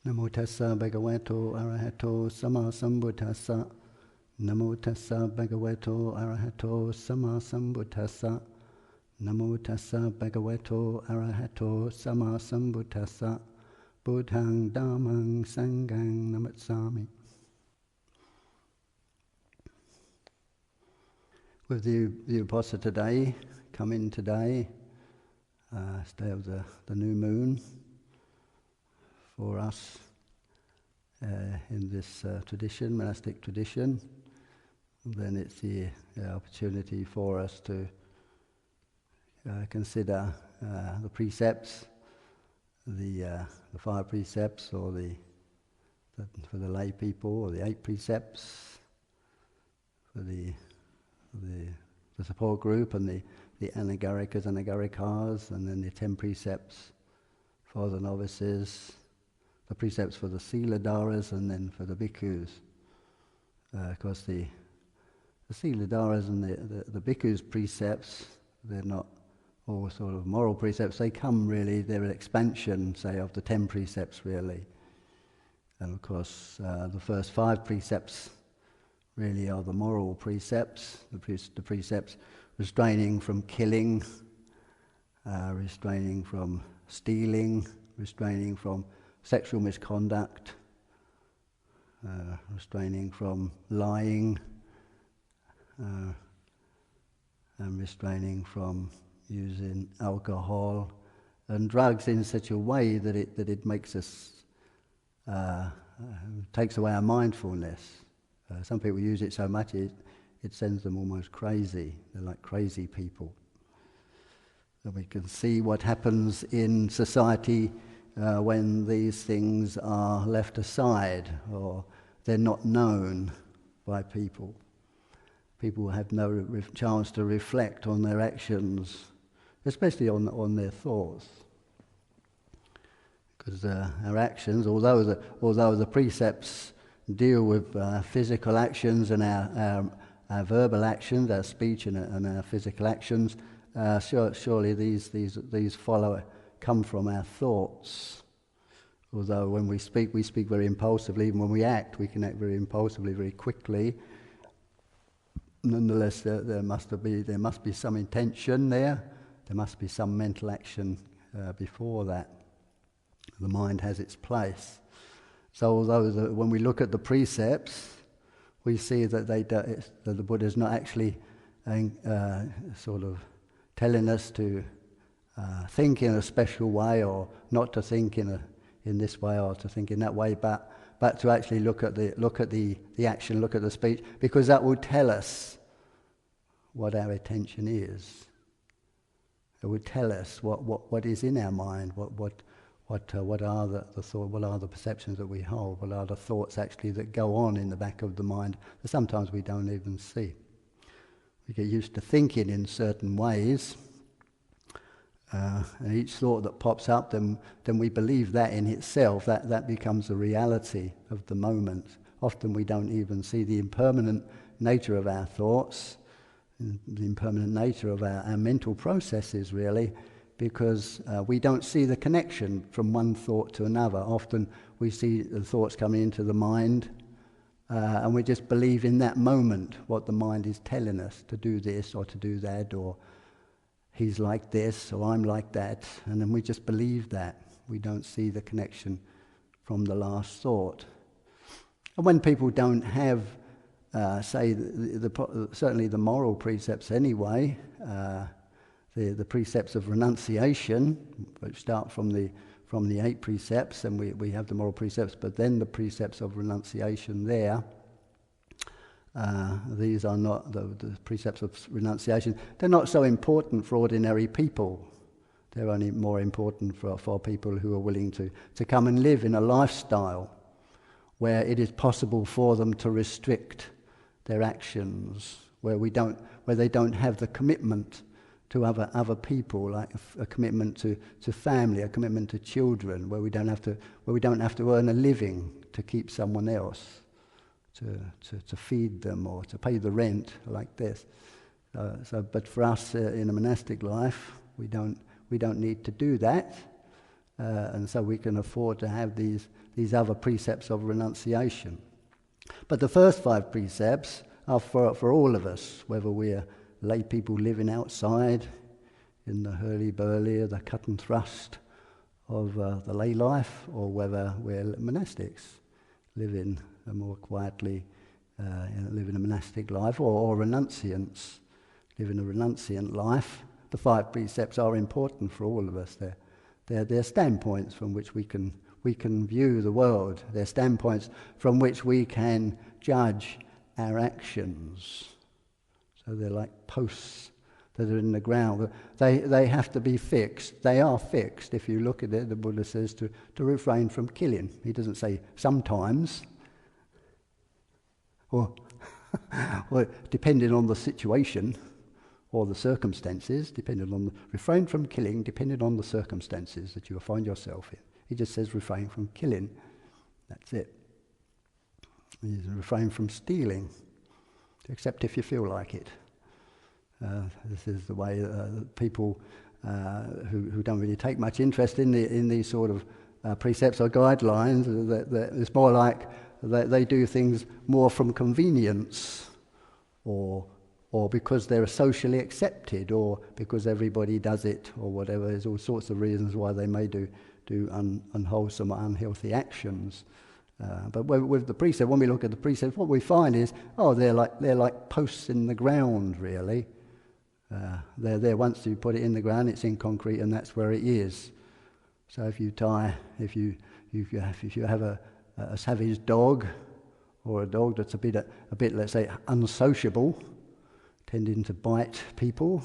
Namo tassa bhagavato arahato sama sambuddhassa. Namo tassa bhagavato arahato sama sambuddhassa. Namo tassa bhagavato arahato sama sambuddhassa. Buddhang dhammang sanghang namassami. With the Vipassana today, come in today, day of the new moon, for us in this tradition, monastic tradition, then it's the opportunity for us to consider the precepts, the 5 precepts, or for the lay people, or the 8 precepts, for the support group, and the anagarikas, anagarikas, and then the 10 precepts for the novices, the precepts for the siladharas, and then for the bhikkhus. Of course, the siladharas and the bhikkhus' precepts, they're not all sort of moral precepts. They come really, they're an expansion, say, of the 10 precepts really. And of course, the first 5 precepts really are the moral precepts, the precepts restraining from killing, restraining from stealing, restraining from sexual misconduct, restraining from lying, and restraining from using alcohol and drugs in such a way that it makes us, takes away our mindfulness. Some people use it so much it sends them almost crazy. They're like crazy people. And we can see what happens in society when these things are left aside or they're not known by people. People have no chance to reflect on their actions, especially on their thoughts. Because our actions, although the precepts deal with physical actions and our verbal actions, our speech and our physical actions, surely these come from our thoughts. Although when we speak very impulsively. Even when we act, we can act very impulsively, very quickly. Nonetheless, there must be some intention there. There must be some mental action before that. The mind has its place. So although when we look at the precepts, we see that that the Buddha is not actually sort of telling us to think in a special way, or not to think in this way, or to think in that way, but to actually look at the action, look at the speech, because that will tell us what our attention is. It will tell us what is in our mind, what are the thought, what are the perceptions that we hold, what are the thoughts actually that go on in the back of the mind that sometimes we don't even see. We get used to thinking in certain ways, and each thought that pops up, then we believe that in itself, that becomes the reality of the moment. Often we don't even see the impermanent nature of our thoughts, the impermanent nature of our mental processes really, because we don't see the connection from one thought to another. Often we see the thoughts coming into the mind, and we just believe in that moment what the mind is telling us, to do this or to do that, or he's like this or I'm like that, and then we just believe that. We don't see the connection from the last thought. And when people don't have, say, certainly the moral precepts anyway, the precepts of renunciation, which start from the 8 precepts, and we have the moral precepts, but then the precepts of renunciation there. These are not the precepts of renunciation. They're not so important for ordinary people. They're only more important for people who are willing to come and live in a lifestyle where it is possible for them to restrict their actions, where they don't have the commitment to other people, like a commitment to family, a commitment to children, where we don't have to earn a living to keep someone else, to feed them or to pay the rent like this. But for us in a monastic life, we don't need to do that. and so we can afford to have these other precepts of renunciation. But the first 5 precepts are for all of us, whether we're lay people living outside in the hurly-burly, the cut and thrust of the lay life, or whether we're monastics living more quietly, living a monastic life, or renunciants living a renunciant life. The 5 precepts are important for all of us. They're standpoints from which we can view the world. They're standpoints from which we can judge our actions. So they're like posts that are in the ground. They have to be fixed. They are fixed. If you look at it, the Buddha says to refrain from killing. He doesn't say sometimes, or depending on the situation or the circumstances, refrain from killing, depending on the circumstances that you will find yourself in. He just says refrain from killing. That's it. He says refrain from stealing, except if you feel like it. This is the way people who don't really take much interest in these sort of precepts or guidelines, it's more like they do things more from convenience, or because they're socially accepted, or because everybody does it, or whatever. There's all sorts of reasons why they may do unwholesome or unhealthy actions. But with the precept, when we look at the precepts, what we find is, they're like posts in the ground, really. They're there once you put it in the ground, it's in concrete, and that's where it is. So if you have a savage dog, or a dog that's a bit, let's say, unsociable, tending to bite people,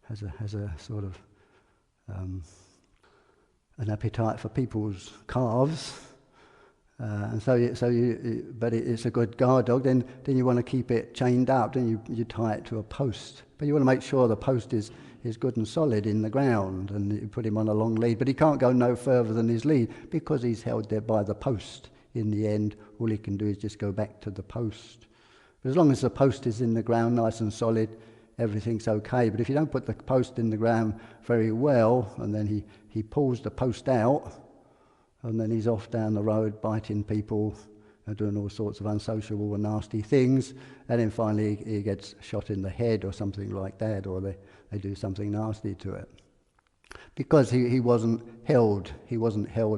has a sort of an appetite for people's calves, but it's a good guard dog. Then you want to keep it chained up. Then you tie it to a post. But you want to make sure the post is good and solid in the ground, and you put him on a long lead. But he can't go no further than his lead because he's held there by the post. In the end, all he can do is just go back to the post. But as long as the post is in the ground, nice and solid, everything's okay. But if you don't put the post in the ground very well, and then he pulls the post out, and then he's off down the road biting people and doing all sorts of unsociable and nasty things, and then finally he gets shot in the head or something like that, or they do something nasty to it. Because he wasn't held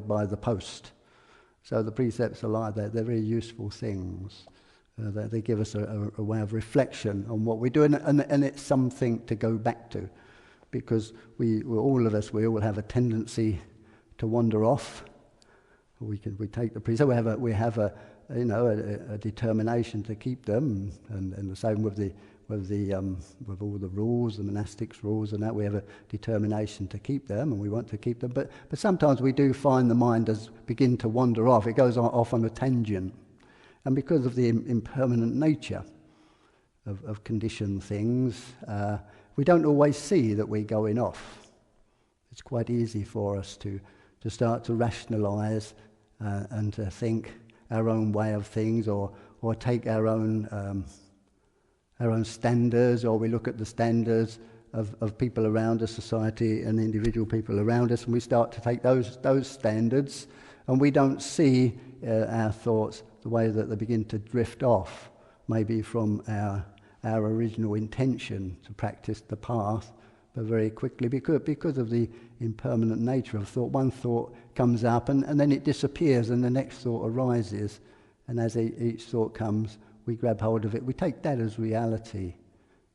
by the post. So the precepts are like that. They're very useful things. They give us a way of reflection on what we do, and it's something to go back to, because we all have a tendency to wander off. We take the precepts. We have a determination to keep them, and the same with all the rules, the monastics rules, and that we have a determination to keep them, and we want to keep them. But sometimes we do find the mind does begin to wander off. It goes off on a tangent. And because of the impermanent nature of conditioned things, we don't always see that we're going off. It's quite easy for us to start to rationalise and to think our own way of things, or take our own standards, or we look at the standards of people around us, society and individual people around us, and we start to take those standards, and we don't see our thoughts the way that they begin to drift off, maybe from our original intention to practice the path, but very quickly, because of the impermanent nature of thought, one thought comes up and then it disappears, and the next thought arises, and as each thought comes, we grab hold of it. We take that as reality.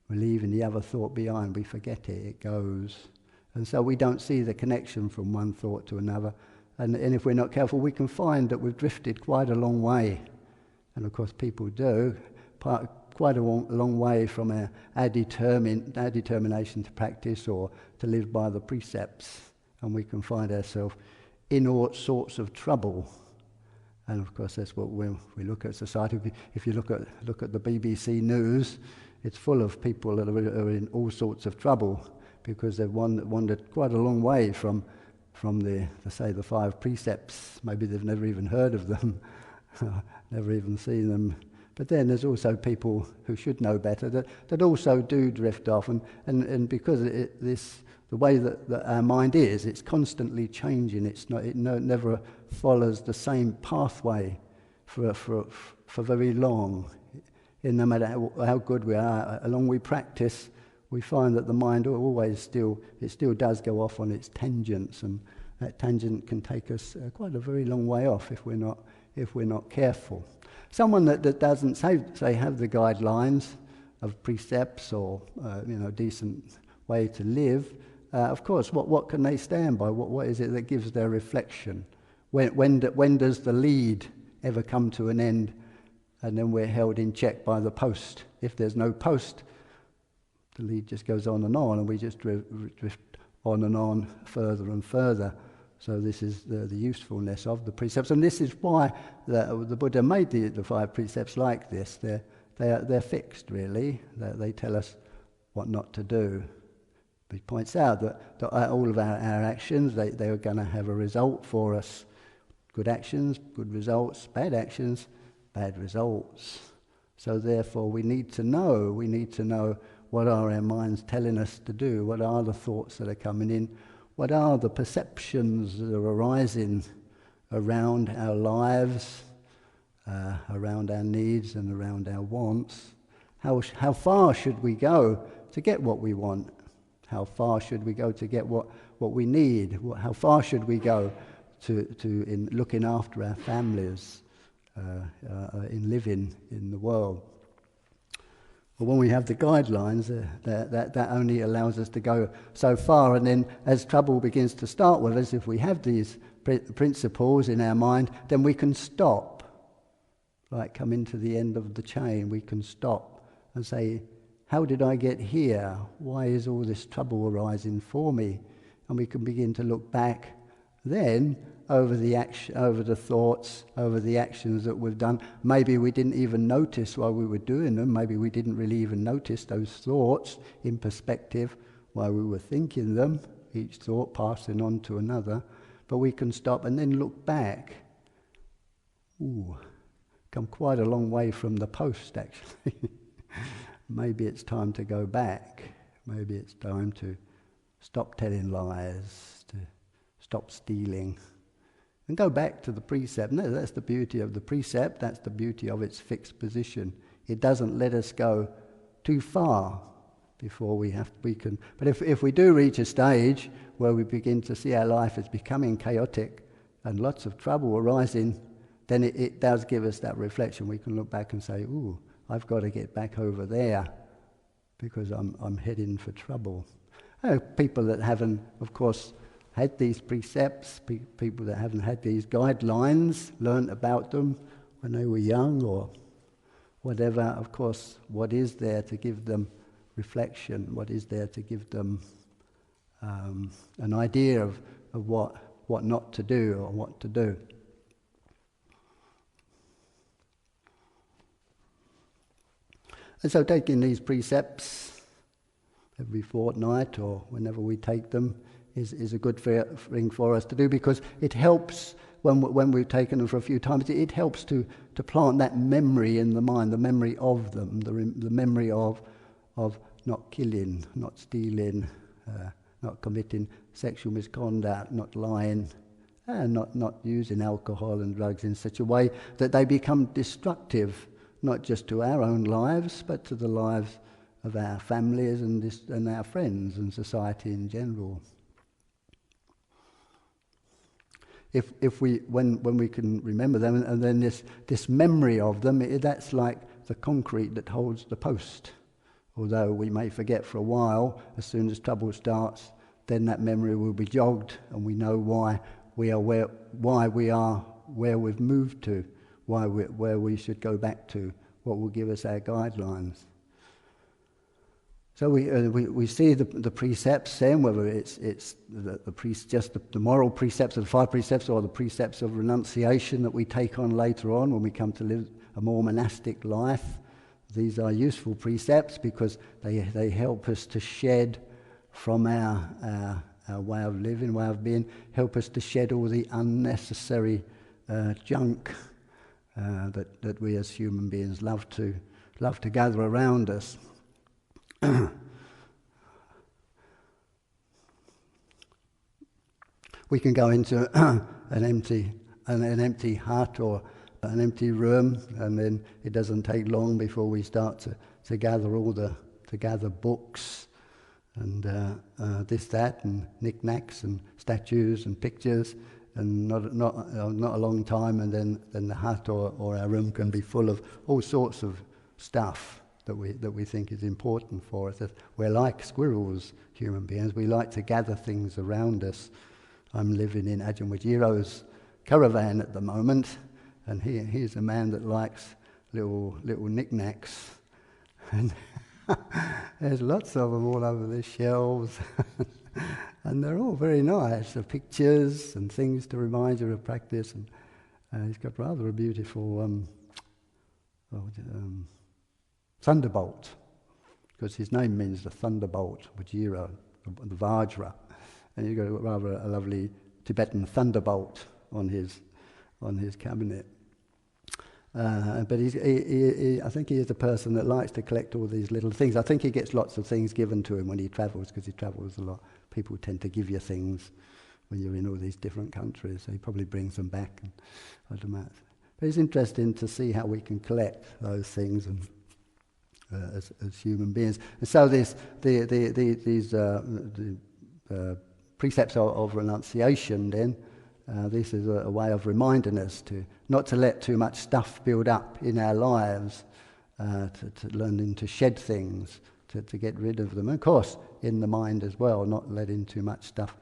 We're leaving the other thought behind. We forget it. It goes. And so we don't see the connection from one thought to another. And if we're not careful, we can find that we've drifted quite a long way. And of course people do. Quite a long way from our determination to practice or to live by the precepts. And we can find ourselves in all sorts of trouble. And of course that's what we look at society. If you look at the BBC News, it's full of people that are in all sorts of trouble because they've wandered quite a long way from the 5 precepts. Maybe they've never even heard of them, never even seen them But then there's also people who should know better that also do drift off, and because the way that our mind is, it's constantly changing. It never follows the same pathway for very long. And no matter how good we are, along we practice, we find that the mind always still does go off on its tangents, and that tangent can take us quite a very long way off if we're not careful. Someone that doesn't say have the guidelines of precepts or decent way to live, of course, what can they stand by? What is it that gives their reflection? When does the lead ever come to an end, and then we're held in check by the post? If there's no post, the lead just goes on, and we just drift on and on further and further. So this is the usefulness of the precepts, and this is why the Buddha made the 5 precepts like this. They're fixed, really. They tell us what not to do. He points out that all of our actions, they are going to have a result for us. Good actions, good results. Bad actions, bad results. So therefore we need to know what are our minds telling us to do, what are the thoughts that are coming in, what are the perceptions that are arising around our lives, around our needs and around our wants. How far should we go to get what we want? How far should we go to get what we need? How far should we go in looking after our families, in living in the world? Well, when we have the guidelines, that only allows us to go so far, and then as trouble begins to start with us, if we have these principles in our mind, then we can stop, like coming to the end of the chain. We can stop and say, how did I get here? Why is all this trouble arising for me? And we can begin to look back then over the thoughts, over the actions that we've done. Maybe we didn't even notice while we were doing them. Maybe we didn't really even notice those thoughts in perspective while we were thinking them, each thought passing on to another. But we can stop and then look back. Come quite a long way from the post, actually. Maybe it's time to go back. Maybe it's time to stop telling lies, to stop stealing, and go back to the precept. No, that's the beauty of the precept. That's the beauty of its fixed position. It doesn't let us go too far before we can. But if we do reach a stage where we begin to see our life as becoming chaotic and lots of trouble arising, then it does give us that reflection. We can look back and say, I've got to get back over there because I'm heading for trouble. People that haven't, of course, had these precepts, people that haven't had these guidelines, learnt about them when they were young or whatever, of course, what is there to give them reflection? What is there to give them an idea of what not to do or what to do? And so taking these precepts every fortnight or whenever we take them is a good thing for us to do, because it helps when we've taken them for a few times. It helps to plant that memory in the mind, the memory of them, the memory of not killing, not stealing, not committing sexual misconduct, not lying, and not using alcohol and drugs in such a way that they become destructive, not just to our own lives, but to the lives of our families and our friends and society in general. When we can remember them, and then this memory of them, that's like the concrete that holds the post. Although we may forget for a while, as soon as trouble starts, then that memory will be jogged, and we know why we are where we've moved to, where we should go back to, what will give us our guidelines. So we see the precepts then, whether it's just the moral precepts of the 5 precepts, or the precepts of renunciation that we take on later on when we come to live a more monastic life. These are useful precepts because they help us to shed from our way of living, way of being, help us to shed all the unnecessary junk that we as human beings love to gather around us. We can go into an empty hut or an empty room, and then it doesn't take long before we start to gather books and this, that, and knickknacks and statues and pictures, and not a long time, and then the hut or our room can be full of all sorts of stuff that we think is important for us. We're like squirrels, human beings. We like to gather things around us. I'm living in Ajahn caravan at the moment, and he's a man that likes little knickknacks, and there's lots of them all over the shelves, and they're all very nice. The pictures and things to remind you of practice, and he's got rather a beautiful thunderbolt, because his name means the thunderbolt, Vajira, the Vajra. And you've got rather a lovely Tibetan thunderbolt on his cabinet. But I think he is a person that likes to collect all these little things. I think he gets lots of things given to him when he travels, because he travels a lot. People tend to give you things when you're in all these different countries, so he probably brings them back. And I don't know. But it's interesting to see how we can collect those things and as human beings. And so these precepts of renunciation, then, this is a way of reminding us not to let too much stuff build up in our lives, to learning to shed things, to get rid of them. And of course, in the mind as well, not letting too much stuff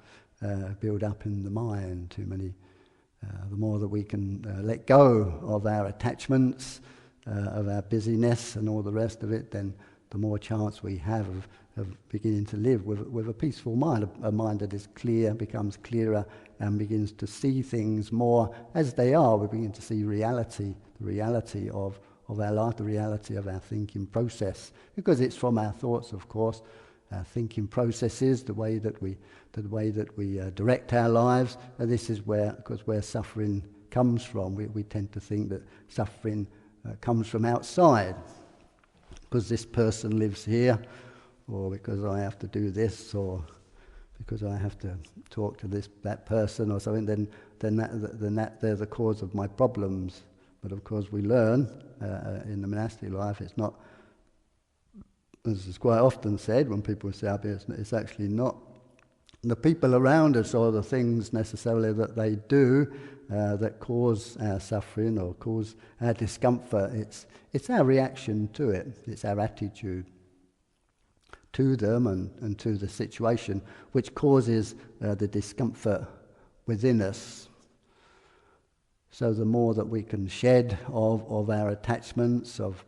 build up in the mind, too many. The more that we can let go of our attachments, of our busyness and all the rest of it, then the more chance we have of beginning to live with a peaceful mind, a mind that is clear, becomes clearer, and begins to see things more as they are. We begin to see reality, the reality of our life, the reality of our thinking process, because it's from our thoughts, of course. Our thinking processes, the way that we direct our lives, and this is where suffering comes from. We tend to think that suffering comes from outside, because this person lives here, or because I have to do this, or because I have to talk to that person or something, then they're the cause of my problems. But of course we learn in the monastic life, it's not, as is quite often said when people say it's actually not the people around us or the things necessarily that they do that cause our suffering or cause our discomfort. It's our reaction to it. It's our attitude to them and to the situation which causes the discomfort within us. So the more that we can shed of our attachments, of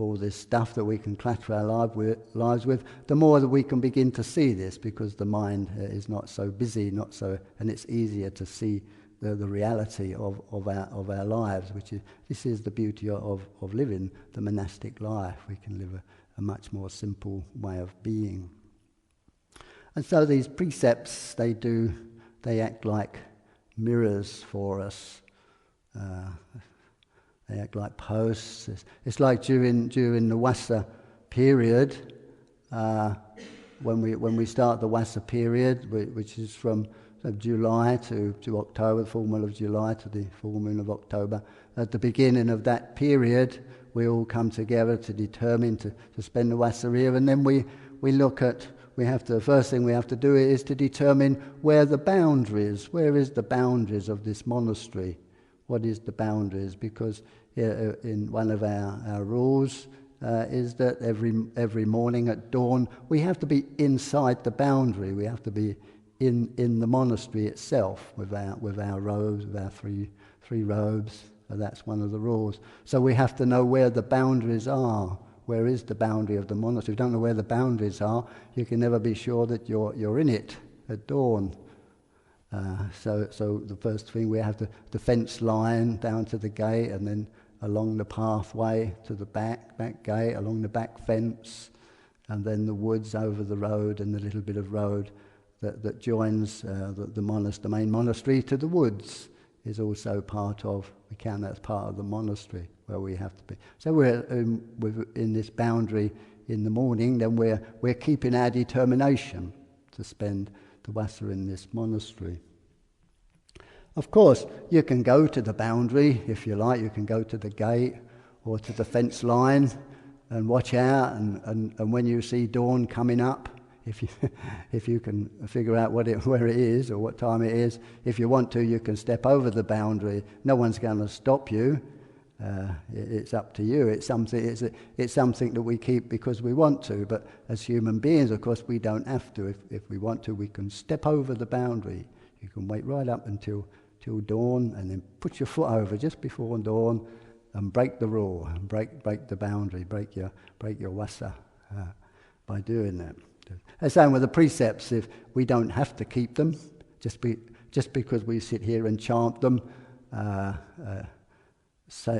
all this stuff that we can clutter our lives with, the more that we can begin to see this, because the mind is not so busy, and it's easier to see the reality of our lives, this is the beauty of living the monastic life. We can live a much more simple way of being. And so these precepts, they act like mirrors for us. They act like posts. It's like during the Vassa period, when we start the Vassa period, which is from July to October, the full moon of July to the full moon of October. At the beginning of that period, we all come together to determine to spend the Vassa here, and then we look at. The first thing we have to do is to determine where the boundaries. Where is the boundaries of this monastery? What is the boundaries? Because in one of our rules is that every morning at dawn we have to be inside the boundary. We have to be in the monastery itself with our robes, with our three robes. And that's one of the rules. So we have to know where the boundaries are. Where is the boundary of the monastery? If you don't know where the boundaries are, you can never be sure that you're in it at dawn. So the first thing, we have the fence line down to the gate, and then along the pathway to the back gate, along the back fence, and then the woods over the road, and the little bit of road that joins the main monastery to the woods is also part of, we count that as part of the monastery where we have to be. So we're in this boundary in the morning, then we're keeping our determination to spend the wasa in this monastery. Of course, you can go to the boundary if you like, you can go to the gate or to the fence line and watch out, and when you see dawn coming up, if you can figure out where it is or what time it is, if you want to, you can step over the boundary. No one's going to stop you. It's up to you. It's something that we keep because we want to. But as human beings, of course, we don't have to. If we want to, we can step over the boundary. You can wait right up until dawn, and then put your foot over just before dawn, and break the rule, and break the boundary, break your wasa by doing that. As same with the precepts, if we don't have to keep them, just because we sit here and chant them,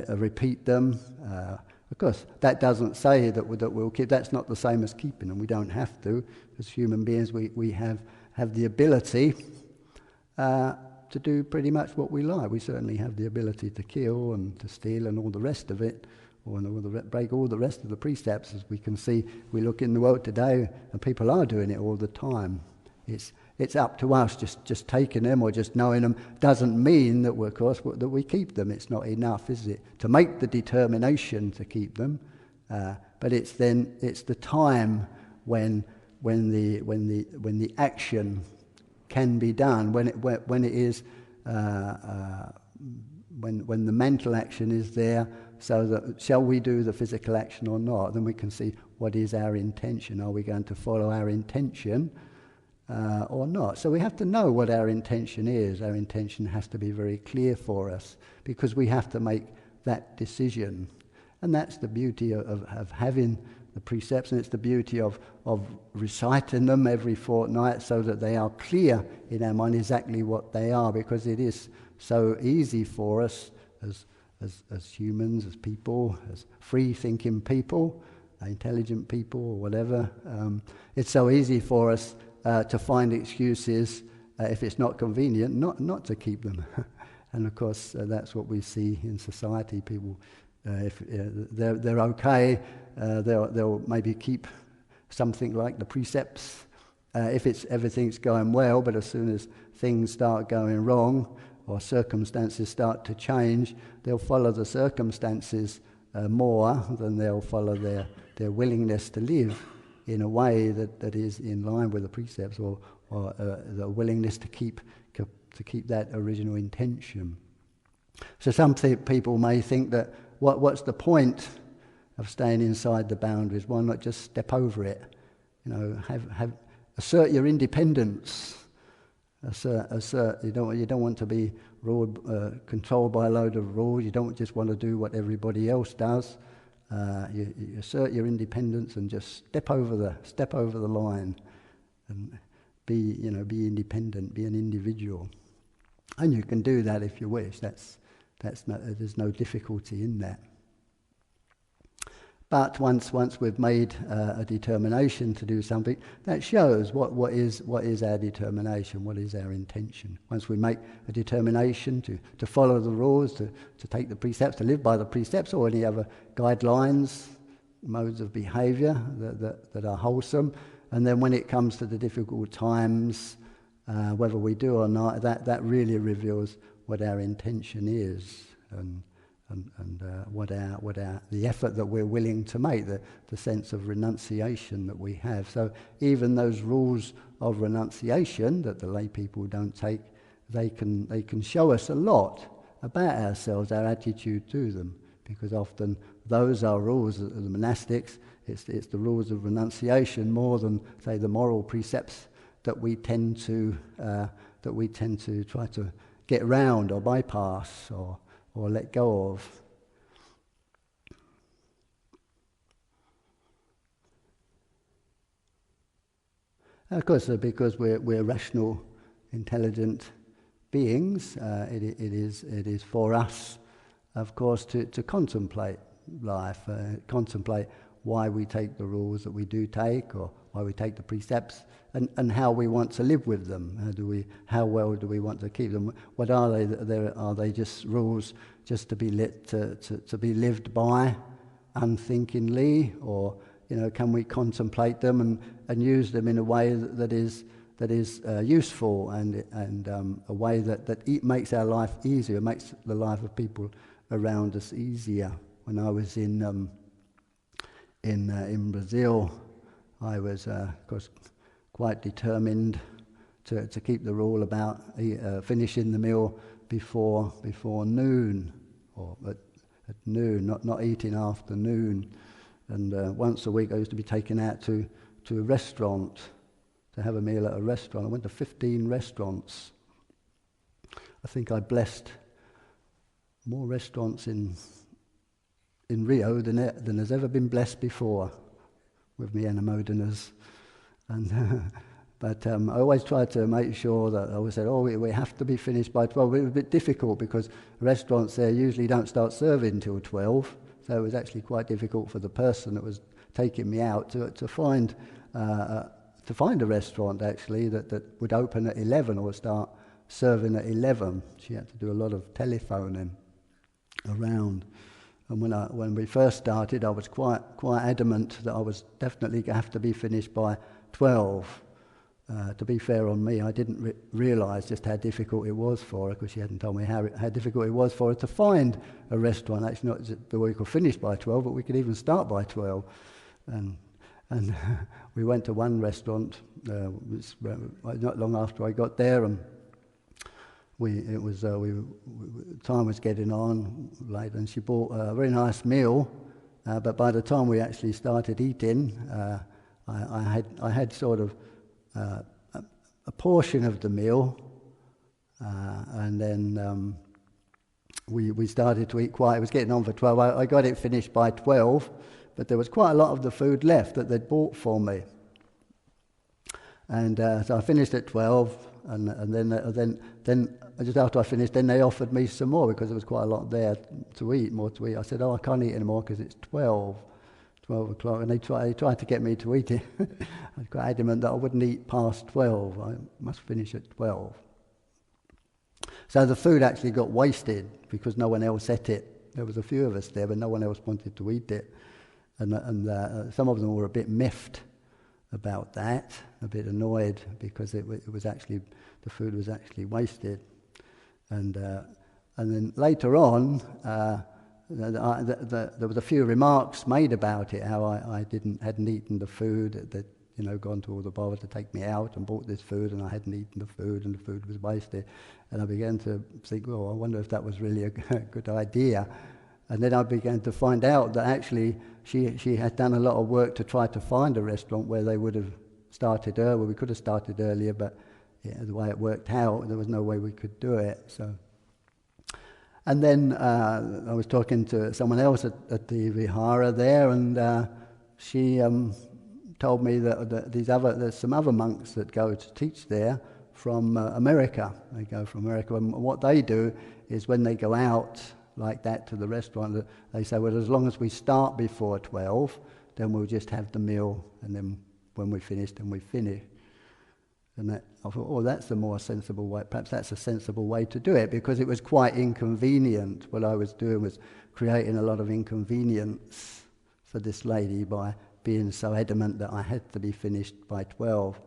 repeat them. Of course, that doesn't say that we'll keep. That's not the same as keeping them. We don't have to. As human beings, we have the ability to do pretty much what we like. We certainly have the ability to kill and to steal and all the rest of it, or break all the rest of the precepts. As we can see, we look in the world today, and people are doing it all the time. It's up to us. Just taking them or just knowing them doesn't mean that that we keep them. It's not enough, is it? To make the determination to keep them, but it's the time when the action can be done, when it is when the mental action is there. So that shall we do the physical action or not? Then we can see what is our intention. Are we going to follow our intention or not? So we have to know what our intention is. Our intention has to be very clear for us, because we have to make that decision. And that's the beauty of having the precepts, and it's the beauty of reciting them every fortnight so that they are clear in our mind exactly what they are, because it is so easy for us as humans, as people, as free-thinking people, intelligent people, or whatever. It's so easy for us to find excuses if it's not convenient, not to keep them. And of course, that's what we see in society. People, if they're okay, they'll maybe keep something like the precepts if everything's going well. But as soon as things start going wrong, or circumstances start to change, they'll follow the circumstances more than they'll follow their willingness to live in a way that is in line with the precepts, or the willingness to keep that original intention. So some people may think that what's the point of staying inside the boundaries? Why not just step over it? Assert your independence. Assert. You don't want to be ruled, controlled by a load of rules. You don't just want to do what everybody else does. You assert your independence and just step over the line, and be independent, be an individual. And you can do that if you wish. There's no difficulty in that. But once we've made a determination to do something, that shows what is our determination, what is our intention. Once we make a determination to follow the rules, to take the precepts, to live by the precepts, or any other guidelines, modes of behaviour that are wholesome, and then when it comes to the difficult times, whether we do or not, that really reveals what our intention is, and what the effort that we're willing to make, the sense of renunciation that we have. So even those rules of renunciation that the lay people don't take, they can show us a lot about ourselves, our attitude to them, because often those are rules of the monastics. It's the rules of renunciation more than, say, the moral precepts that we tend to try to get around or bypass or let go of. And of course, because we're rational, intelligent beings, it is for us, of course, to contemplate life, contemplate why we take the rules that we do take, or why we take the precepts, and how we want to live with them. How well do we want to keep them? What are they? Are they just rules just to be to be lived by unthinkingly, or can we contemplate them and use them in a way that is useful and a way that makes our life easier, makes the life of people around us easier. When I was in Brazil, I was of course quite determined to keep the rule about finishing the meal before noon, or at noon, not eating after noon. And once a week I used to be taken out to a restaurant to have a meal at a restaurant. I went to 15 restaurants. I think I blessed more restaurants in Rio than has ever been blessed before with me animodanas. And but I always tried to make sure that I always said, we have to be finished by 12. It was a bit difficult because restaurants there usually don't start serving until 12. So it was actually quite difficult for the person that was taking me out to find a restaurant actually that would open at 11 or start serving at 11. She had to do a lot of telephoning around. And when we first started, I was quite adamant that I was definitely going to have to be finished by 12. To be fair on me, I didn't realise just how difficult it was for her, because she hadn't told me how difficult it was for her to find a restaurant. Actually, not that we could finish by 12, but we could even start by 12. And we went to one restaurant not long after I got there, and time was getting on late, and she bought a very nice meal. But by the time we actually started eating, I had sort of a portion of the meal, and then we started to eat quiet. It was getting on for 12. I got it finished by 12, but there was quite a lot of the food left that they'd bought for me. And so I finished at 12, and then just after I finished, then they offered me some more because there was quite a lot there to eat, more to eat. I said, I can't eat anymore because it's 12 o'clock, and they tried to get me to eat it. I was quite adamant that I wouldn't eat past 12. I must finish at 12. So the food actually got wasted because no one else ate it. There was a few of us there, but no one else wanted to eat it. And some of them were a bit miffed about that, a bit annoyed because it was actually, the food was actually wasted. And then later on, there was a few remarks made about it, how I hadn't eaten the food, that gone to all the bother to take me out and bought this food, and I hadn't eaten the food, and the food was wasted. And I began to think, I wonder if that was really a good idea. And then I began to find out that actually she had done a lot of work to try to find a restaurant where they would have started earlier. We could have started earlier, but the way it worked out, there was no way we could do it. So. And then I was talking to someone else at the Vihara there, and she told me that there's some other monks that go to teach there from America. They go from America, and what they do is when they go out like that to the restaurant, they say, well, as long as we start before 12, then we'll just have the meal, and then when we finish, then we finish. And I thought, that's a more sensible way. Perhaps that's a sensible way to do it, because it was quite inconvenient. What I was doing was creating a lot of inconvenience for this lady by being so adamant that I had to be finished by 12.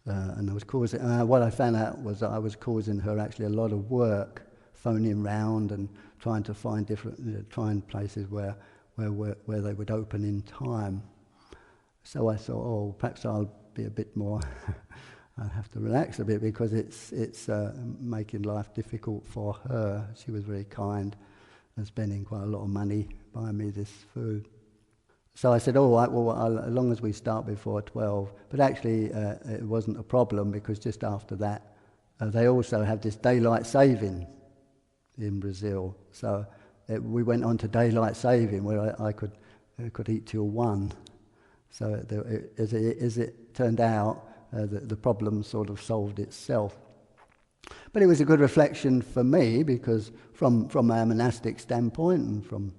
And I was causing. What I found out was that I was causing her actually a lot of work, phoning round and trying to find different, trying places where they would open in time. So I thought, perhaps I'll be a bit more. I'll have to relax a bit, because it's making life difficult for her. She was very kind and spending quite a lot of money buying me this food. So I said, all right, well, as long as we start before 12. But actually, it wasn't a problem, because just after that, they also have this daylight saving in Brazil. So we went on to daylight saving, where I could eat till 1. So as it turned out, the problem sort of solved itself. But it was a good reflection for me, because from a monastic standpoint and from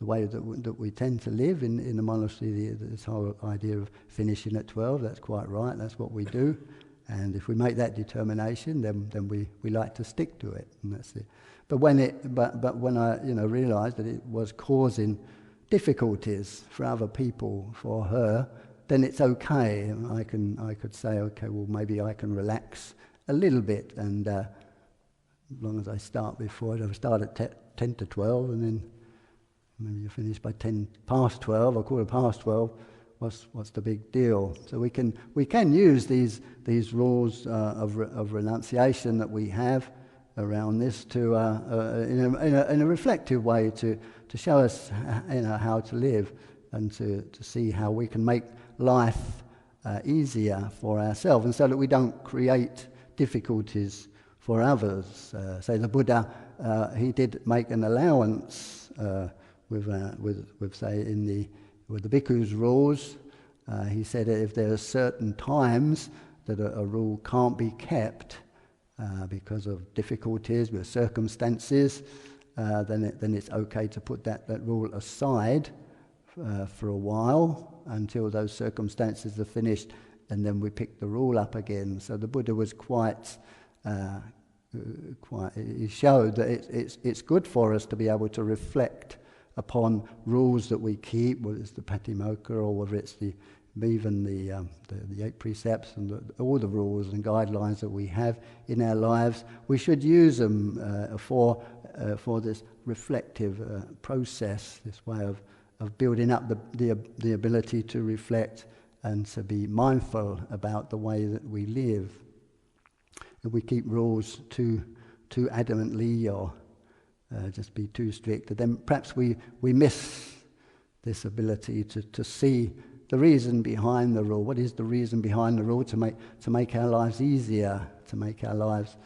the way that we tend to live in the monastery, this whole idea of finishing at 12, that's quite right, that's what we do. And if we make that determination, then we like to stick to it, and that's it. But when I realised that it was causing difficulties for other people, for her, then it's okay. I could say, okay, well maybe I can relax a little bit, and as long as I start before it, I start at 10 to 12, and then maybe you finish by 10 past 12 or quarter past 12. What's the big deal? So we can use these rules of renunciation that we have around this to in a reflective way to show us how to live, and to see how we can make life easier for ourselves, and so that we don't create difficulties for others. Say the Buddha, he did make an allowance with say with the bhikkhus' rules. He said that if there are certain times that a rule can't be kept because of difficulties with circumstances, then it's okay to put that rule aside for a while until those circumstances are finished, and then we pick the rule up again. So the Buddha was quite he showed that it's good for us to be able to reflect upon rules that we keep, whether it's the Patimokkha or whether it's even the 8 precepts and all the rules and guidelines that we have in our lives. We should use them for this reflective process, this way of building up the ability to reflect and to be mindful about the way that we live. If we keep rules too adamantly or just be too strict, then perhaps we miss this ability to see the reason behind the rule. What is the reason behind the rule? To make our lives easier, to make our lives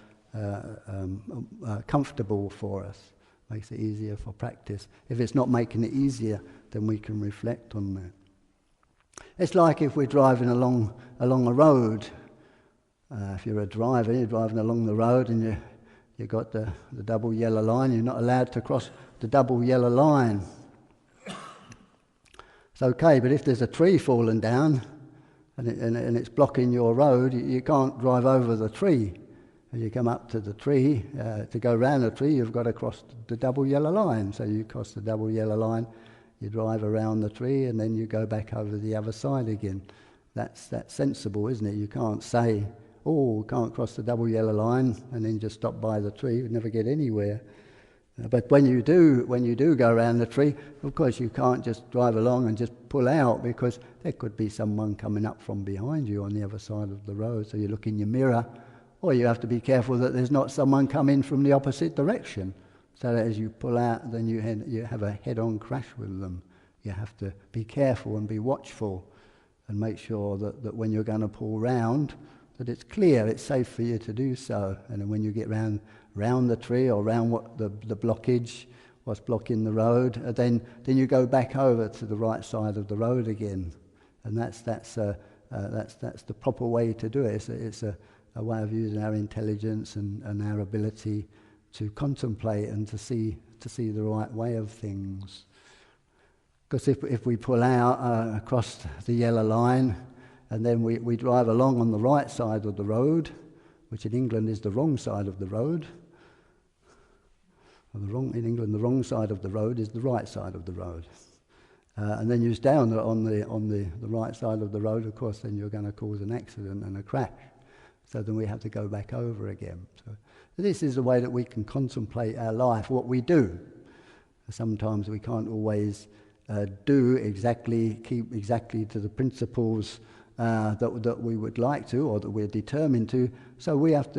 comfortable for us. Makes it easier for practice. If it's not making it easier, then we can reflect on that. It's like if we're driving along a road. If you're a driver, you're driving along the road and you've got the double yellow line. You're not allowed to cross the double yellow line. It's okay, but if there's a tree falling down and it's blocking your road, you can't drive over the tree. When you come up to the tree, to go round the tree, you've got to cross the double yellow line. So you cross the double yellow line, you drive around the tree, and then you go back over the other side again. That's sensible, isn't it? You can't say, oh, can't cross the double yellow line, and then just stop by the tree. You'd never get anywhere. But when you do go around the tree, of course you can't just drive along and just pull out, because there could be someone coming up from behind you on the other side of the road. So you look in your mirror, or you have to be careful that there's not someone coming from the opposite direction, so that as you pull out, then you have a head-on crash with them. You have to be careful and be watchful and make sure that when you're going to pull round, that it's clear, it's safe for you to do so. And then when you get round the tree or round what the blockage, what's blocking the road, then you go back over to the right side of the road again. And that's the proper way to do it. It's a way of using our intelligence and our ability to contemplate and to see the right way of things. Because if we pull out across the yellow line, and then we drive along on the right side of the road, which in England is the wrong side of the road. In England, the wrong side of the road is the right side of the road. And then you're down on the right side of the road, of course, then you're going to cause an accident and a crash. So then we have to go back over again. So this is the way that we can contemplate our life, what we do. Sometimes we can't always keep exactly to the principles that we would like to, or that we're determined to. So we have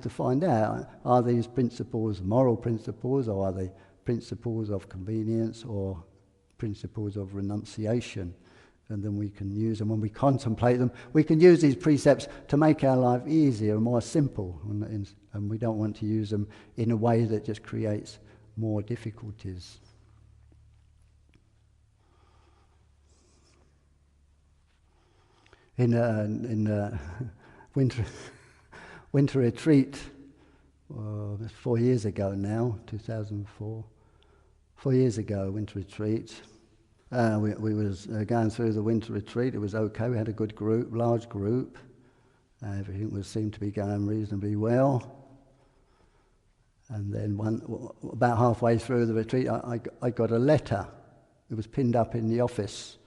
to find out, are these principles moral principles, or are they principles of convenience, or principles of renunciation? And then we can use them. When we contemplate them, we can use these precepts to make our life easier and more simple, and we don't want to use them in a way that just creates more difficulties. In a winter retreat, 4 years ago now, 2004, 4 years ago, winter retreat. We was going through the winter retreat. It was okay. We had a good group, large group. Everything seemed to be going reasonably well. And then about halfway through the retreat, I got a letter. It was pinned up in the office.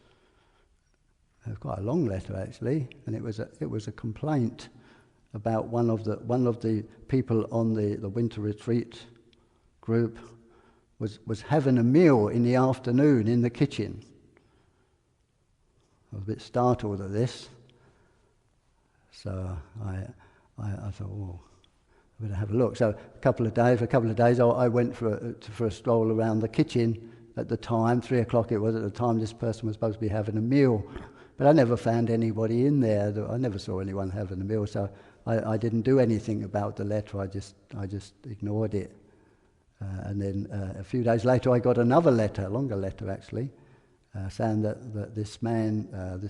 It was quite a long letter actually, and it was a complaint about one of the people on the winter retreat group was having a meal in the afternoon in the kitchen. I was a bit startled at this, so I thought, oh, I better have a look. So for a couple of days, I went for a stroll around the kitchen. At the time, 3 o'clock it was. At the time, this person was supposed to be having a meal, but I never found anybody in there. I never saw anyone having a meal, so I didn't do anything about the letter. I just ignored it. And then a few days later, I got another letter, a longer letter actually, saying that this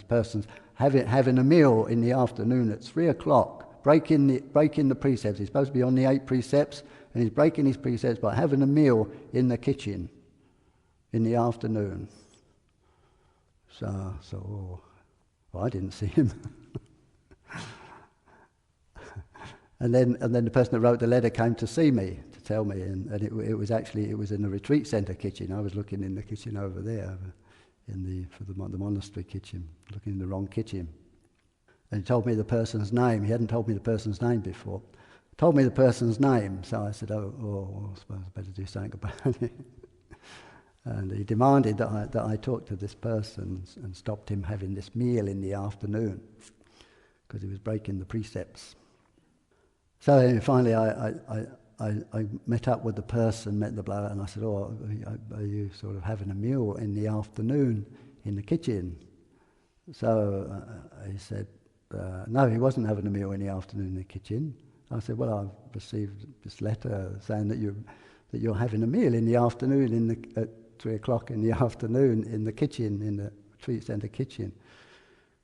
person's having a meal in the afternoon at 3 o'clock, breaking the precepts. He's supposed to be on the 8 precepts, and he's breaking his precepts by having a meal in the kitchen in the afternoon. So I didn't see him. And then the person that wrote the letter came to see me, to tell me, and it was in the retreat centre kitchen. I was looking in the kitchen over there, for the monastery kitchen, looking in the wrong kitchen. And he told me the person's name. He hadn't told me the person's name before. Told me the person's name, so I said, oh, I suppose I better do something about it. And he demanded that I talk to this person and stopped him having this meal in the afternoon because he was breaking the precepts. So anyway, finally I met up with the person, met the bloke, and I said, oh, are you sort of having a meal in the afternoon in the kitchen? So he said, no, he wasn't having a meal in the afternoon in the kitchen. I said, well, I've received this letter saying that you're having a meal in the afternoon at 3 o'clock in the afternoon in the kitchen, in the retreat centre kitchen.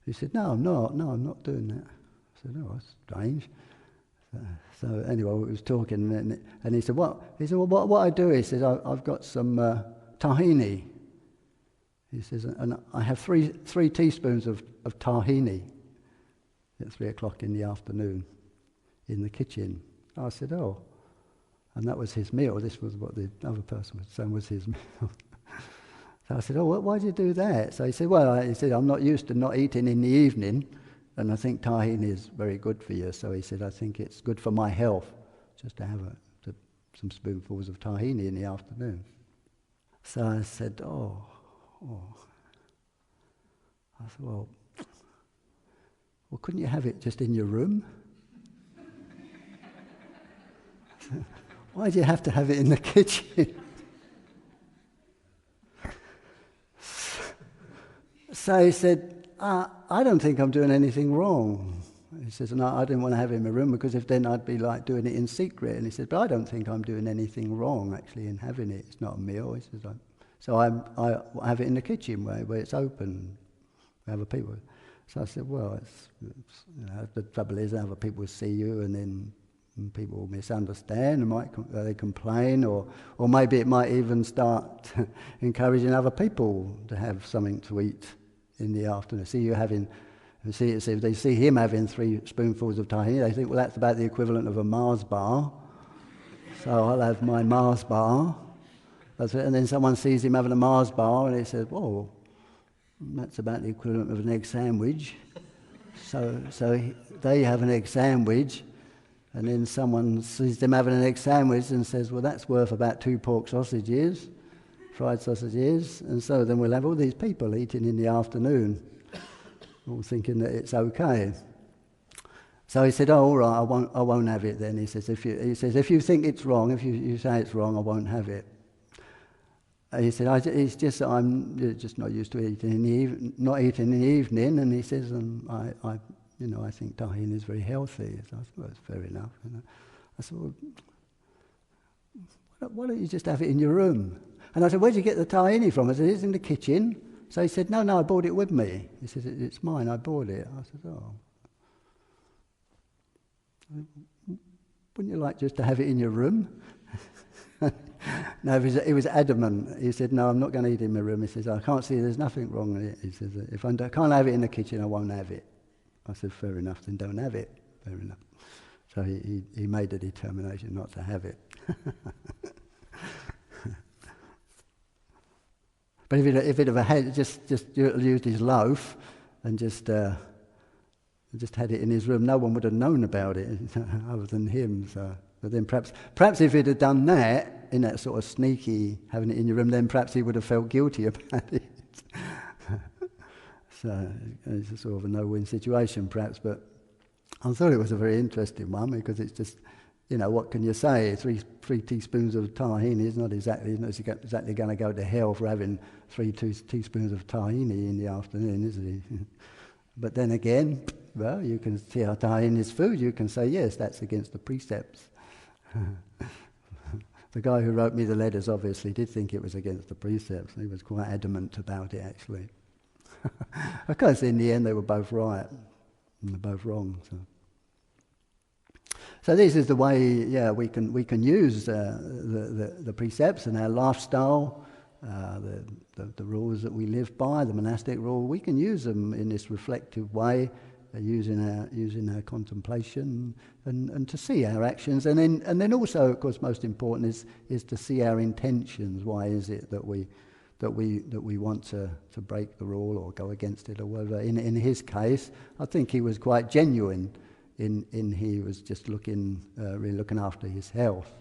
He said, no, I'm not doing that. I said, oh, that's strange. So anyway, we was talking, and he said, "What?" He said, "Well, what I do," he says, "I've got some tahini." He says, "And I have three teaspoons of tahini at 3 o'clock in the afternoon in the kitchen." I said, "Oh," and that was his meal. This was what the other person was saying was his meal. So I said, "Oh, why do you do that?" So he said, "Well," he said, "I'm not used to not eating in the evening. And I think tahini is very good for you." So he said, "I think it's good for my health just to have some spoonfuls of tahini in the afternoon." So I said, oh. I said, well, couldn't you have it just in your room? Why do you have to have it in the kitchen? So he said, I don't think I'm doing anything wrong. He says, no, I didn't want to have it in my room because if then I'd be like doing it in secret. And he said, but I don't think I'm doing anything wrong actually in having it. It's not a meal. He says, so I have it in the kitchen where it's open, where other people. So I said, well, the trouble is other people see you and then people will misunderstand and they complain or maybe it might even start encouraging other people to have something to eat in the afternoon. If they see him having 3 spoonfuls of tahini, they think, well, that's about the equivalent of a Mars bar. So I'll have my Mars bar. That's it. And then someone sees him having a Mars bar and he says, whoa, that's about the equivalent of an egg sandwich. So they have an egg sandwich, and then someone sees them having an egg sandwich and says, well, that's worth about 2 pork sausages. Fried sausages, and so then we'll have all these people eating in the afternoon, all thinking that it's okay. So he said, "Oh, all right, I won't have it then." He says, "If you think it's wrong, if you say it's wrong, I won't have it." He said, "It's just that I'm just not used to eating in the evening." And he says, "I think tahini is very healthy." So I thought, well, that's fair enough. I said, "Well, why don't you just have it in your room?" And I said, "Where'd you get the tahini from?" I said, "It's in the kitchen." So he said, no, I bought it with me. He said, "It's mine, I bought it." I said, "Oh. Wouldn't you like just to have it in your room?" No, he was adamant. He said, no, I'm not going to eat in my room. He says, I can't see, there's nothing wrong with it. He says, if I can't have it in the kitchen, I won't have it. I said, fair enough, then don't have it. Fair enough. So he made a determination not to have it. But if it ever had just used his loaf and just had it in his room, no one would have known about it other than him. So, but then perhaps if he'd have done that in that sort of sneaky having it in your room, then perhaps he would have felt guilty about it. So it's a sort of a no-win situation, perhaps. But I thought it was a very interesting one because it's just, what can you say? Three teaspoons of tahini is not exactly going to go to hell for having three teaspoons of tahini in the afternoon, is he? But then again, well, you can see how tahini is food. You can say, yes, that's against the precepts. The guy who wrote me the letters obviously did think it was against the precepts. He was quite adamant about it, actually. Of course, in the end, they were both right and they're both wrong. So this is the way, we can use the precepts and our lifestyle, the rules that we live by, the monastic rule. We can use them in this reflective way, using our contemplation and to see our actions, and then also, of course, most important is to see our intentions. Why is it that we want to break the rule or go against it or whatever? In his case, I think he was quite genuine. He was just really looking after his health.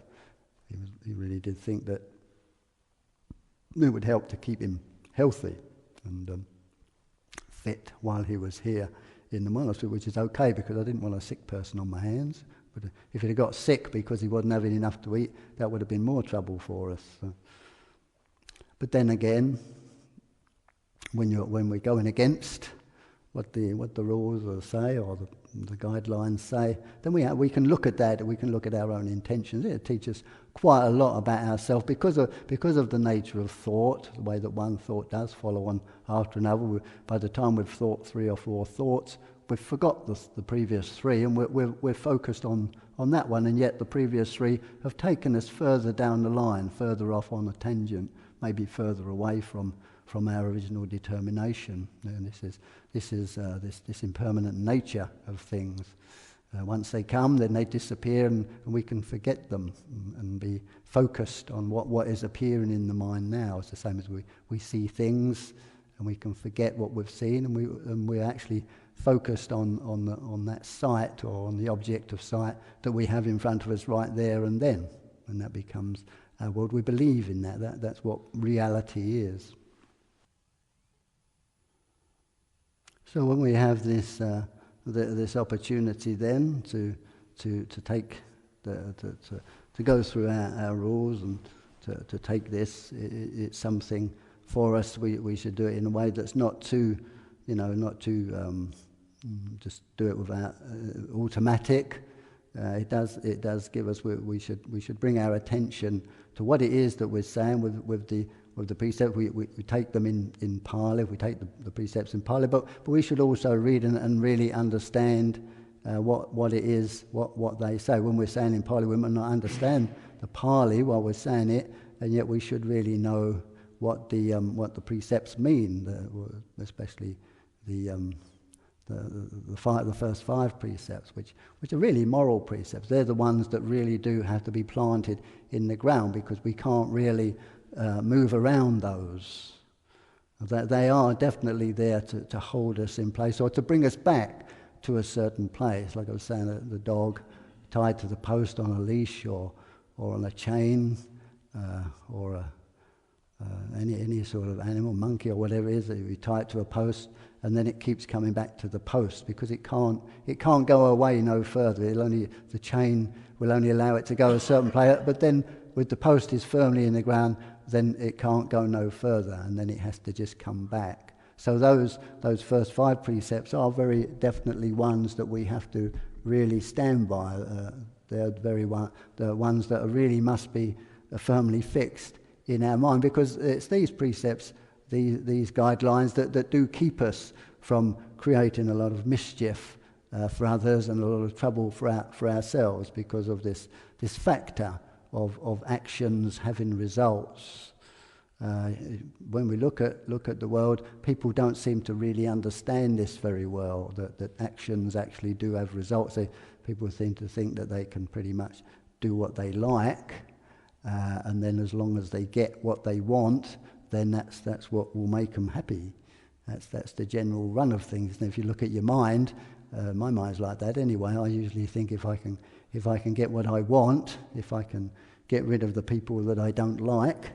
He really did think that it would help to keep him healthy and fit while he was here in the monastery, which is okay because I didn't want a sick person on my hands. But if he'd have got sick because he wasn't having enough to eat, that would have been more trouble for us. So. But then again, when we're going against what the rules say or the guidelines say, then we can look at that. We can look at our own intentions. It teaches quite a lot about ourselves because of the nature of thought, the way that one thought does follow on after another. By the time we've thought 3 or 4 thoughts, we've forgot the previous 3, and we're focused on that one, and yet the previous 3 have taken us further down the line, further off on a tangent, maybe further away from our original determination. And this is this impermanent nature of things. Once they come, then they disappear, and we can forget them and be focused on what is appearing in the mind now. It's the same as we see things, and we can forget what we've seen, and we're actually focused on that sight or on the object of sight that we have in front of us right there and then, and that becomes our world. We believe in that. That's what reality is. So when we have this opportunity then to take to go through our rules and to take this, it's something for us. We should do it in a way that's not too just do it without automatic. It does give us. We should bring our attention to what it is that we're saying with the precepts. We take them in Pali. We take the precepts in Pali, but we should also read and really understand what it is, what they say. When we're saying in Pali, we might not understand the Pali while we're saying it, and yet we should really know what the precepts mean, especially the first 5 precepts, which are really moral precepts. They're the ones that really do have to be planted in the ground, because we can't really move around those. They are definitely there to hold us in place or to bring us back to a certain place. Like I was saying, the dog tied to the post on a leash or on a chain or any sort of animal, monkey or whatever it is, that you tie it to a post, and then it keeps coming back to the post because it can't go away no further. The chain will only allow it to go a certain place, but then with the post is firmly in the ground, then it can't go no further, and then it has to just come back. So those first 5 precepts are very definitely ones that we have to really stand by. They're the ones that really must be firmly fixed in our mind, because it's these precepts, these guidelines that do keep us from creating a lot of mischief for others and a lot of trouble for ourselves, because of this factor of actions having results. When we look at the world, people don't seem to really understand this very well, that actions actually do have results. People seem to think that they can pretty much do what they like, and then as long as they get what they want, then that's what will make them happy. That's the general run of things. And if you look at your mind, my mind's like that anyway. I usually think if I can get what I want, if I can get rid of the people that I don't like,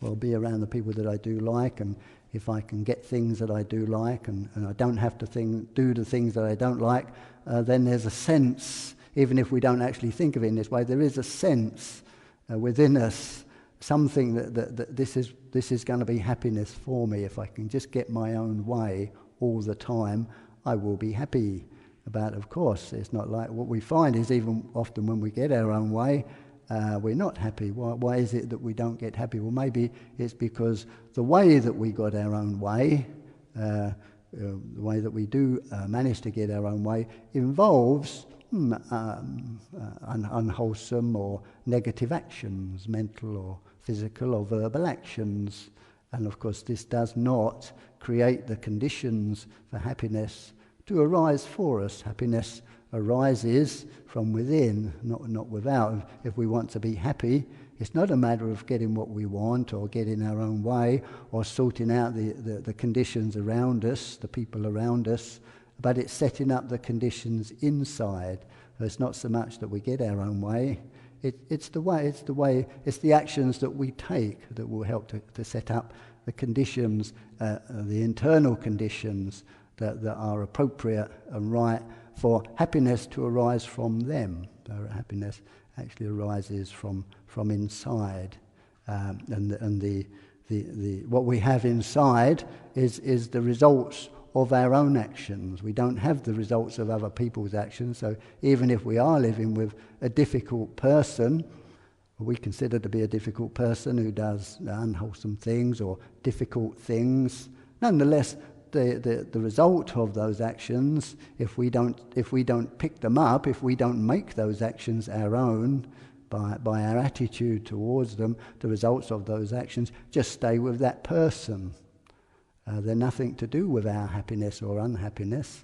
well, be around the people that I do like, and if I can get things that I do like, and I don't have to do the things that I don't like, then there's a sense, even if we don't actually think of it in this way, there is a sense within us, something that this is going to be happiness for me. If I can just get my own way all the time, I will be happy. But of course, it's not like what we find is even often when we get our own way, we're not happy. Why is it that we don't get happy? Well, maybe it's because the way that we got our own way, the way that we do manage to get our own way, involves unwholesome or negative actions, mental or physical or verbal actions. And of course, this does not create the conditions for happiness to arise for us. Happiness arises from within, not without. If we want to be happy, it's not a matter of getting what we want or getting our own way or sorting out the conditions around us, the people around us, but it's setting up the conditions inside. It's not so much that we get our own way, it's the actions that we take that will help to set up the conditions, the internal conditions that are appropriate and right for happiness to arise from them. Happiness actually arises from inside, and the what we have inside is the results of our own actions. We don't have the results of other people's actions. So even if we are living with a difficult person, we consider to be a difficult person who does unwholesome things or difficult things, nonetheless, the result of those actions, if we don't pick them up, if we don't make those actions our own by our attitude towards them, the results of those actions just stay with that person. They're nothing to do with our happiness or unhappiness.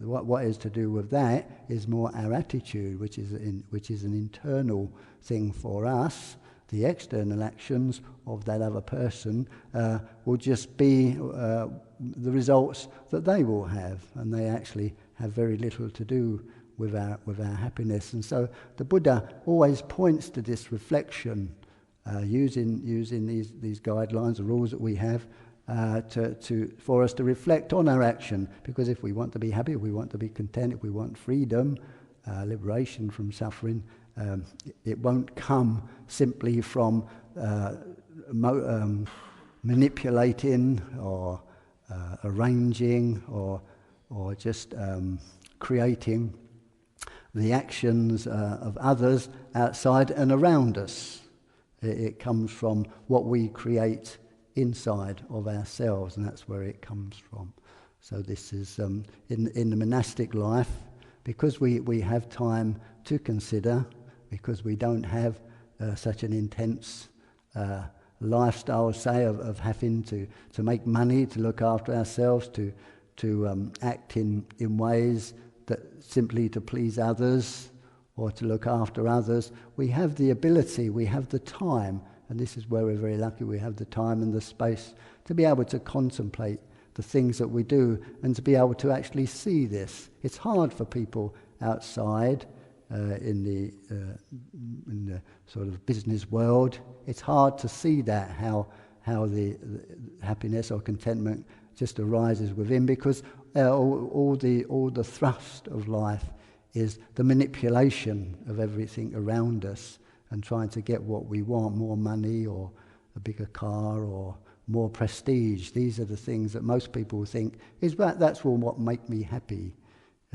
What is to do with that is more our attitude, which is an internal thing for us. The external actions of that other person will just be the results that they will have, and they actually have very little to do with our happiness. And so the Buddha always points to this reflection, using these guidelines, the rules that we have, for us to reflect on our action. Because if we want to be happy, if we want to be content, if we want freedom, liberation from suffering, it won't come simply from manipulating or arranging or just creating the actions of others outside and around us. It comes from what we create inside of ourselves, and that's where it comes from. So this is in the monastic life, because we have time to consider, because we don't have such an intense lifestyle, say, of having to make money, to look after ourselves, to act in ways that simply to please others or to look after others. We have the ability, we have the time, and this is where we're very lucky, we have the time and the space to be able to contemplate the things that we do and to be able to actually see this. It's hard for people outside in the sort of business world. It's hard to see that, how the happiness or contentment just arises within, because all the thrust of life is the manipulation of everything around us and trying to get what we want, more money or a bigger car or more prestige. These are the things that most people think that's what make me happy,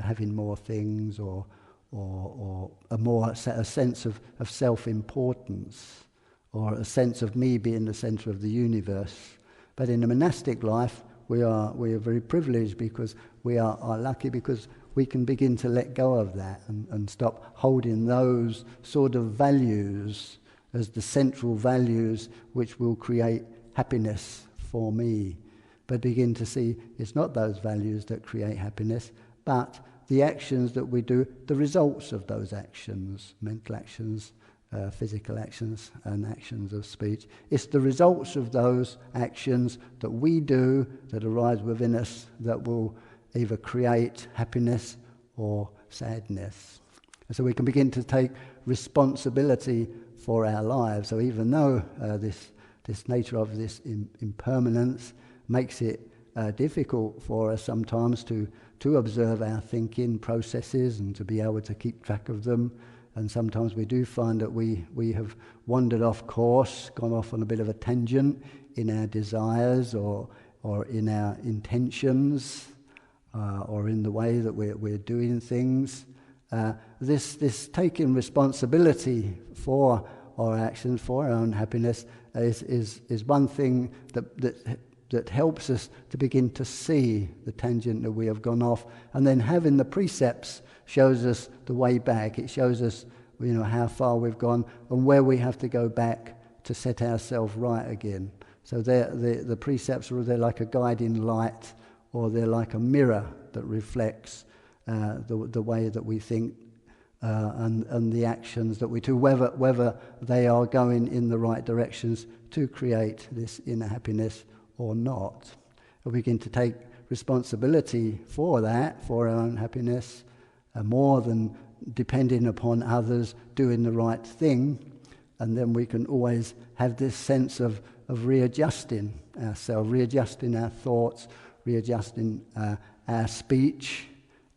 having more things or a sense of self-importance, or a sense of me being the centre of the universe. But in the monastic life, we are very privileged, because we are lucky, because we can begin to let go of that and stop holding those sort of values as the central values which will create happiness for me. But begin to see it's not those values that create happiness, but the actions that we do, the results of those actions, mental actions, physical actions, and actions of speech. It's the results of those actions that we do, that arise within us, that will either create happiness or sadness. And so we can begin to take responsibility for our lives. So even though this nature of this impermanence makes it difficult for us sometimes to observe our thinking processes and to be able to keep track of them, and sometimes we do find that we have wandered off course, gone off on a bit of a tangent in our desires or in our intentions or in the way that we're doing things. This taking responsibility for our actions, for our own happiness, is one thing that helps us to begin to see the tangent that we have gone off, and then having the precepts shows us the way back. It shows us, how far we've gone and where we have to go back to set ourselves right again. So the precepts they're like a guiding light, or they're like a mirror that reflects the way that we think and the actions that we do, whether they are going in the right directions to create this inner happiness or not. We begin to take responsibility for that, for our own happiness, more than depending upon others doing the right thing, and then we can always have this sense of readjusting ourselves, readjusting our thoughts, readjusting our speech,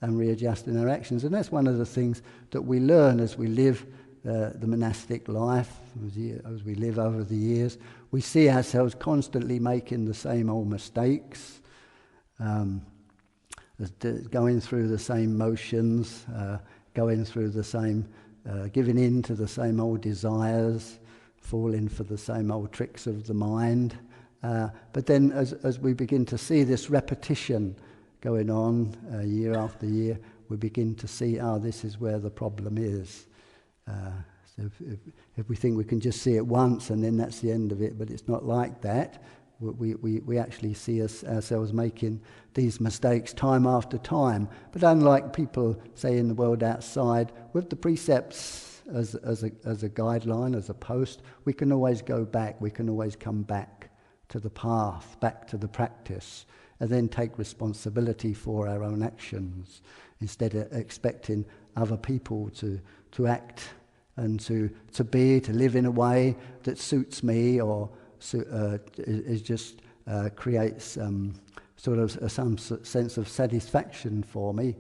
and readjusting our actions. And that's one of the things that we learn as we live the monastic life, as we live over the years. We see ourselves constantly making the same old mistakes, going through the same motions, going through the same, giving in to the same old desires, falling for the same old tricks of the mind. But then as we begin to see this repetition going on year after year, we begin to see, this is where the problem is. So if we think we can just see it once and then that's the end of it, but it's not like that. We actually see ourselves making these mistakes time after time. But unlike people, say, in the world outside, with the precepts as a guideline, as a post, we can always go back, we can always come back to the path, back to the practice, and then take responsibility for our own actions, instead of expecting other people to act and to live in a way that suits me or creates sort of some sense of satisfaction for me.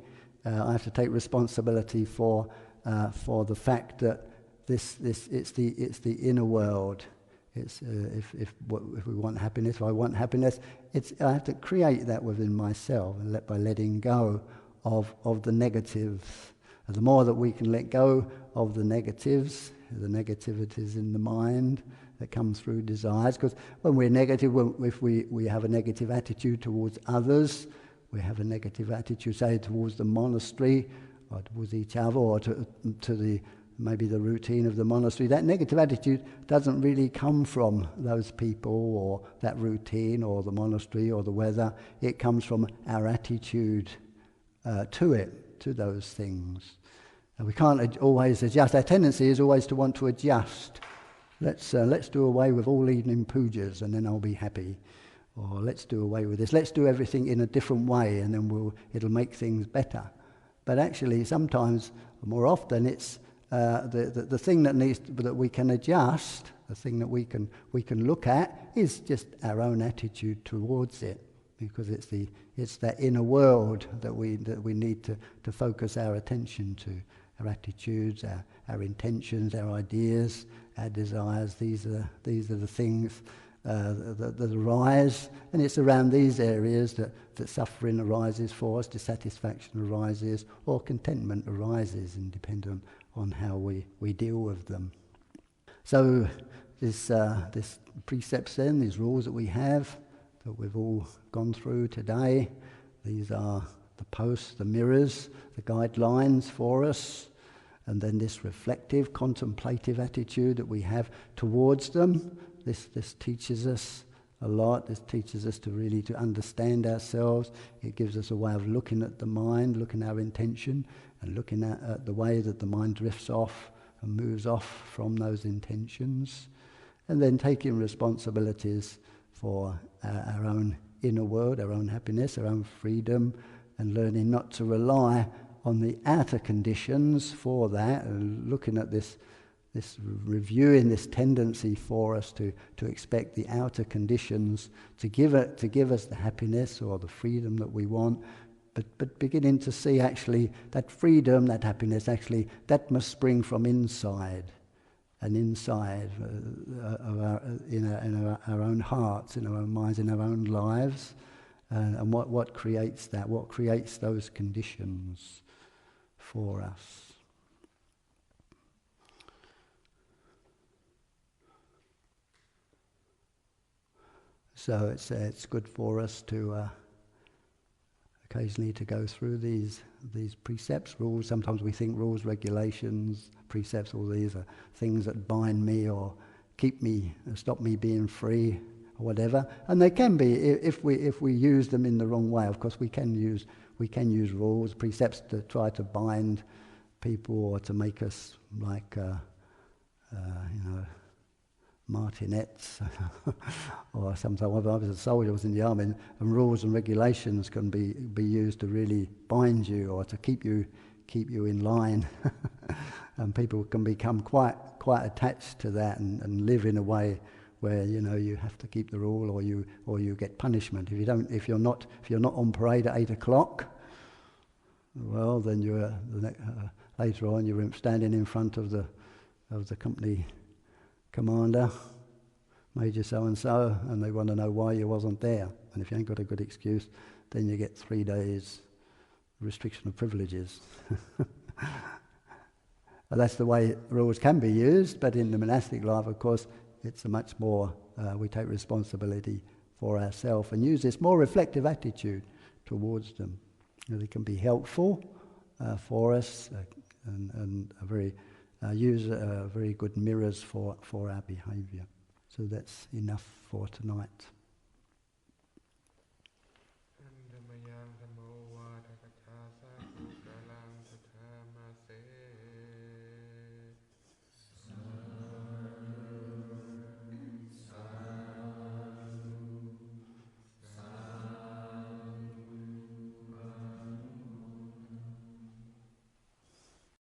I have to take responsibility for the fact that it's the inner world. It's if we want happiness, if I want happiness, I have to create that within myself, and by letting go of the negatives. And the more that we can let go of the negatives, the negativities in the mind that come through desires, because when we're negative, if we have a negative attitude towards others, we have a negative attitude, say, towards the monastery, or towards each other, or to maybe the routine of the monastery, that negative attitude doesn't really come from those people or that routine or the monastery or the weather. It comes from our attitude to those things. And we can't always adjust. Our tendency is always to want to adjust. Let's do away with all evening pujas and then I'll be happy. Or let's do away with this. Let's do everything in a different way and then it'll make things better. But actually, sometimes, more often, it's the thing that we can adjust, the thing that we can look at, is just our own attitude towards it, because it's that inner world that we need to focus our attention to, our attitudes, our intentions, our ideas, our desires. These are the things that arise, and it's around these areas that suffering arises for us, dissatisfaction arises, or contentment arises, and dependent on how we deal with them. So this precepts then, these rules that we have, that we've all gone through today, these are the the posts, the mirrors, the guidelines for us, and then this reflective, contemplative attitude that we have towards them. This teaches us a lot. This teaches us to understand ourselves. It gives us a way of looking at the mind, looking at our intention, and looking at the way that the mind drifts off and moves off from those intentions. And then taking responsibilities for our own inner world, our own happiness, our own freedom, and learning not to rely on the outer conditions for that, and looking at this reviewing this tendency for us to expect the outer conditions to give us the happiness or the freedom that we want, but beginning to see actually that freedom, that happiness, actually that must spring from inside, and inside in our own hearts, in our own minds, in our own lives, and what creates that, what creates those conditions for us. So it's good for us to occasionally to go through these precepts, rules. Sometimes we think rules, regulations, precepts, all these are things that bind me or keep me, stop me being free or whatever. And they can be if we use them in the wrong way. Of course, we can use rules, precepts to try to bind people or to make us like martinets. Or sometimes when I was a soldier, I was in the army, and rules and regulations can be used to really bind you or to keep you in line. And people can become quite attached to that and live in a way where you have to keep the rule or you get punishment if you're not on parade at 8 o'clock. Well, then you're later on you're standing in front of the company commander, Major so-and-so, and they want to know why you wasn't there. And if you ain't got a good excuse, then you get 3 days restriction of privileges. Well, that's the way rules can be used, but in the monastic life, of course, it's a much more, we take responsibility for ourselves and use this more reflective attitude towards them. They can be helpful for us and very good mirrors for our behaviour. So that's enough for tonight.